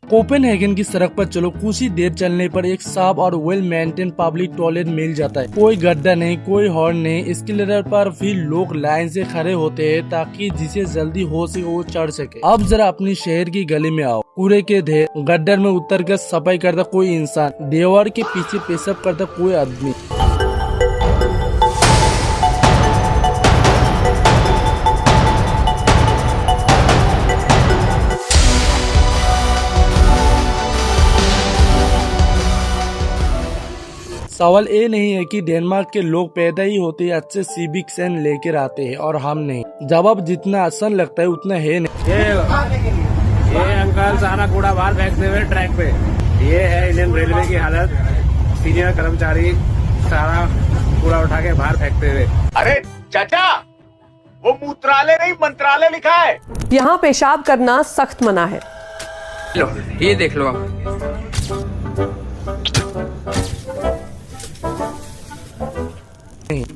Copenhagen की सड़क पर चलो, कुछ ही देर चलने पर एक साफ और वेल मेंटेन पब्लिक टॉयलेट मिल जाता है। कोई गड्ढा नहीं, कोई हॉर्न नहीं। एस्केलेटर पर भी लोग लाइन से खड़े होते हैं ताकि जिसे जल्दी हो सके वो चढ़ सके। अब जरा अपनी शहर की गली में आओ, कूड़े के ढेर, गड्ढर में उतर कर सफाई करता कोई इंसान, दीवार के पीछे पेशाब करता कोई आदमी। सवाल ये नहीं है कि डेनमार्क के लोग पैदा ही होते ही अच्छे सिविक सेंस लेकर आते हैं और हम नहीं। जवाब जितना आसान लगता है उतना है नहीं। ये अंकल सारा कूड़ा बाहर फेंकते हुए ट्रैक पे। ये है इंडियन रेलवे की हालत। सीनियर कर्मचारी सारा कूड़ा उठा के बाहर फेंकते हुए। अरे चाचा, वो मूत्रालय नहीं मंत्रालय लिखा है। यहाँ पेशाब करना सख्त मना है। लो ये देख लो आप।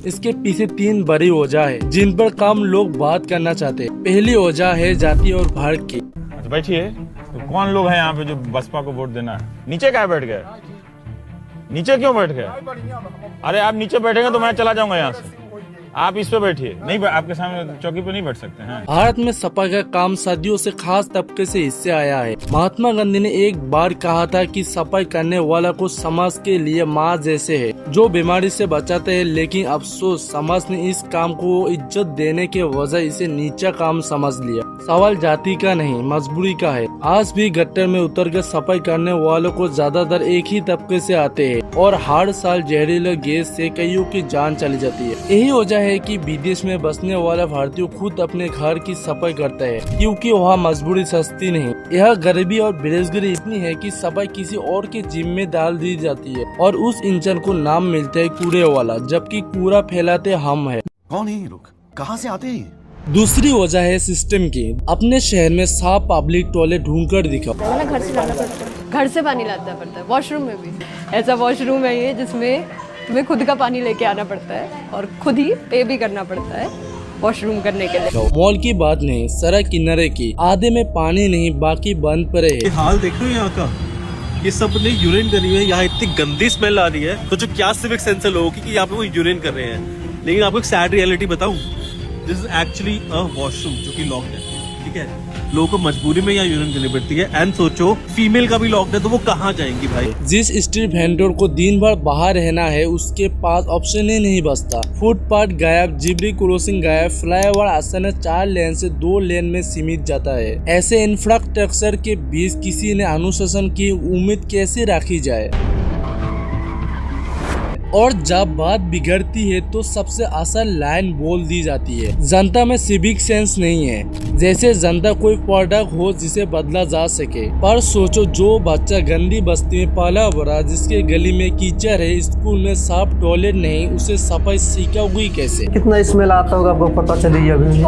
इसके पीछे 3 बड़ी वजह है जिन पर कम लोग बात करना चाहते हैं। पहली वजह है जाति और वर्ग की। अच्छा बैठिए, तो कौन लोग हैं यहाँ पे जो बसपा को वोट देना है? नीचे क्या बैठ गए? नीचे क्यों बैठ गए? अरे आप नीचे बैठेंगे तो मैं चला जाऊंगा यहाँ से। आप इस पे बैठिए। नहीं, आपके सामने चौकी पे नहीं बैठ सकते हैं। भारत में सफाई का काम सदियों से खास तबके से हिस्से आया है। महात्मा गांधी ने एक बार कहा था कि सफाई करने वाला को समाज के लिए माँ जैसे है जो बीमारी से बचाते हैं। लेकिन अफसोस समाज ने इस काम को इज्जत देने के वजह इसे नीचा काम समझ लिया। सवाल जाति का नहीं, मजबूरी का है। आज भी गट्टर में उतर कर सफाई करने वालों को ज्यादातर एक ही तबके से आते हैं और हर साल जहरीले गैस से कईयों की जान चली जाती है। यही वजह है कि विदेश में बसने वाला भारतीय खुद अपने घर की सफाई करता है, क्योंकि वहाँ मजबूरी सस्ती नहीं। यह गरीबी और बेरोजगारी इतनी है कि सफाई किसी और के जिम्मे डाल दी जाती है और उस इंसान को नाम मिलता है कूड़े वाला, जबकि कूड़ा फैलाते हम है। कौन है ये लोग? कहाँ से आते हैं? दूसरी वजह है सिस्टम की। अपने शहर में साफ पब्लिक टॉयलेट ढूंढकर दिखाओ। घर से लाना पड़ता है, घर से पानी लाना पड़ता है। वॉशरूम में भी ऐसा वॉशरूम है ये जिसमें तुम्हें खुद का पानी लेके आना पड़ता है और खुद ही पे भी करना पड़ता है वॉशरूम करने के लिए। मॉल की बात नहीं, सड़क किनारे की। आधे में पानी नहीं, बाकी बंद पड़े है। हाल देख रहे हो यहाँ का? ये सब ने यूरिन करी है। यहाँ इतनी गंदी स्मेल आ रही है तो जो क्या सिविक सेंस है लोगों की कि यहाँ पे वो यूरिन कर रहे हैं। लेकिन आपको एक सैड रियलिटी बताऊं, this is actually a washroom जो कि लॉक्ड है। ठीक है, लोगों को मजबूरी में यहाँ यूरिन करनी पड़ती है। एंड सोचो फीमेल का भी लॉक्ड है तो वो कहाँ जाएंगी भाई? जिस स्ट्रीट वेंडर को दिन भर बाहर रहना है उसके पास ऑप्शन ही नहीं बचता। फुटपाथ गायब, जिब्री क्रॉसिंग गायब, फ्लाईओवर आसान 4 लेन से 2 लेन में सीमित जाता है। ऐसे इंफ्रास्ट्रक्चर के बीच किसी ने अनुशासन की उम्मीद कैसे रखी जाए? और जब बात बिगड़ती है तो सबसे आसान लाइन बोल दी जाती है, जनता में सिविक सेंस नहीं है। जैसे जनता कोई प्रोडक्ट हो जिसे बदला जा सके। पर सोचो, जो बच्चा गंदी बस्ती में पाला बड़ा, जिसके गली में कीचड़ है, स्कूल में साफ टॉयलेट नहीं, उसे सफाई सीखोगी कैसे? कितना स्मेल आता होगा आपको पता चली अभी।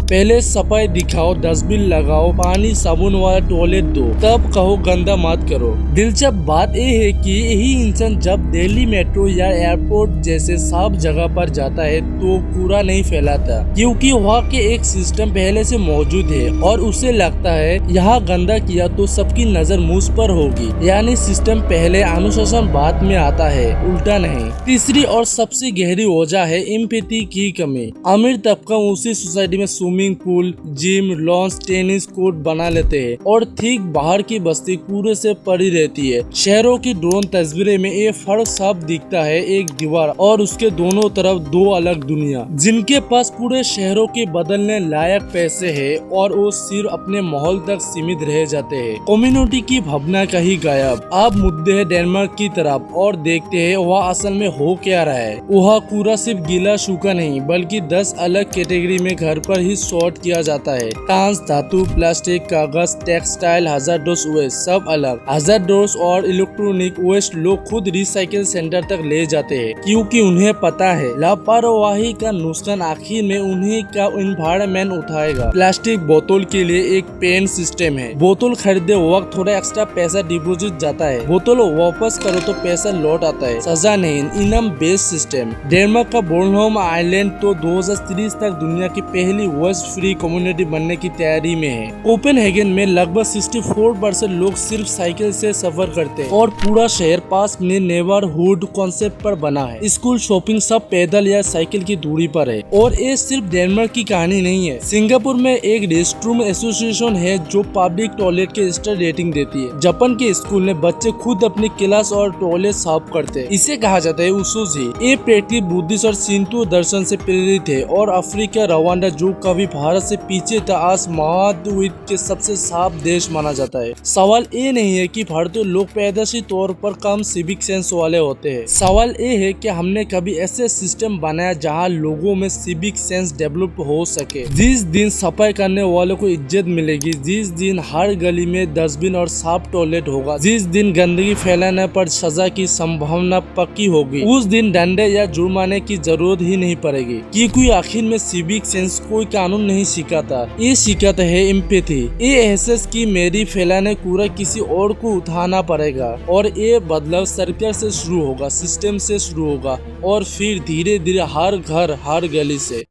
पहले सफाई दिखाओ, डस्टबिन लगाओ, पानी साबुन वाला टॉयलेट दो, तब कहो गंदा मत करो। दिलचस्प बात यह है कि यही इंसान जब दिल्ली मेट्रो या एयरपोर्ट जैसे साफ जगह पर जाता है तो कूड़ा नहीं फैलाता, क्योंकि वहाँ के एक सिस्टम पहले से मौजूद है और उसे लगता है यहाँ गंदा किया तो सबकी नजर मुझ पर होगी। यानी सिस्टम पहले, अनुशासन बाद में आता है, उल्टा नहीं। तीसरी और सबसे गहरी वजह है एम्पैथी की कमी। अमीर तबका उसी सोसाइटी में swimming pool, gym, launch, tennis court बना लेते हैं और ठीक बाहर की बस्ती कूड़े से पड़ी रहती है। शहरों की ड्रोन तस्वीरें में ये फर्क साफ दिखता है, एक दीवार और उसके दोनों तरफ 2 अलग दुनिया। जिनके पास पूरे शहरों के बदलने लायक पैसे है और वो सिर्फ अपने माहौल तक सीमित रह जाते हैं। कम्युनिटी की भावना कहीं गायब। अब मुद्दे है डेनमार्क की तरफ और देखते हैं वह असल में हो क्या रहा है। वहाँ कूड़ा सिर्फ गीला सूखा नहीं बल्कि 10 अलग कैटेगरी में घर पर ही सॉर्ट किया जाता है। कांच, धातु, प्लास्टिक, कागज, टेक्सटाइल, हजारडोस वेस्ट, सब अलग। हजारडोस और इलेक्ट्रॉनिक वेस्ट लोग खुद रिसाइकिल सेंटर सेंटर तक ले जाते हैं, क्योंकि उन्हें पता है लापरवाही का नुकसान आखिर में उन्हीं का एनवायरनमेंट उठाएगा। प्लास्टिक बोतल के लिए एक पेन सिस्टम है। बोतल खरीदते वक्त थोड़ा एक्स्ट्रा पैसा डिपॉजिट जाता है, बोतल वापस करो तो पैसा लौट आता है। सजा नहीं, इनाम बेस्ड सिस्टम। डेनमार्क का बोर्नहोम आइलैंड तो 2030 तक दुनिया की पहली वेस्ट फ्री कम्युनिटी बनने की तैयारी में है। कोपेनहेगन में लगभग 64% लोग सिर्फ साइकिल से सफर करते हैं और पूरा शहर 5 मिनट नेबरहुड कॉन्सेप्ट पर बना है। स्कूल, शॉपिंग सब पैदल या साइकिल की दूरी पर है। और ये सिर्फ डेनमार्क की कहानी नहीं है। सिंगापुर में एक रेस्टरूम एसोसिएशन है जो पब्लिक टॉयलेट के स्टार रेटिंग देती है। जापान के स्कूल में बच्चे खुद अपनी क्लास और टॉयलेट साफ करते हैं। इसे कहा जाता है उसुजी। ये प्रैक्टिस बुद्धिस्ट और शिंतो दर्शन से प्रेरित है। और अफ्रीका रवांडा जो कभी भारत से पीछे था आज महाद्वीप के सबसे साफ देश माना जाता है। सवाल ये नहीं है कि भारतीय लोग पैदाशी तौर पर कम सिविक सेंस वाले होते हैं। सवाल ये है कि हमने कभी ऐसे सिस्टम बनाया जहां लोगों में सिविक सेंस डेवलप हो सके। जिस दिन सफाई करने वालों को इज्जत मिलेगी, जिस दिन हर गली में डस्टबिन और साफ टॉयलेट होगा, जिस दिन गंदगी फैलाने पर सजा की संभावना पक्की होगी, उस दिन डंडे या जुर्माने की जरूरत ही नहीं पड़ेगी। क्योंकि आखिर में सिविक सेंस कोई कानून नहीं सिखाता, ये सिखाता है एम्पैथी। ये एहसास की मेरी फैलाने कूड़ा किसी और को उठाना पड़ेगा। और ये बदलाव सरकार से शुरू होगा, सिस्टम से शुरू होगा और फिर धीरे धीरे हर घर हर गली से।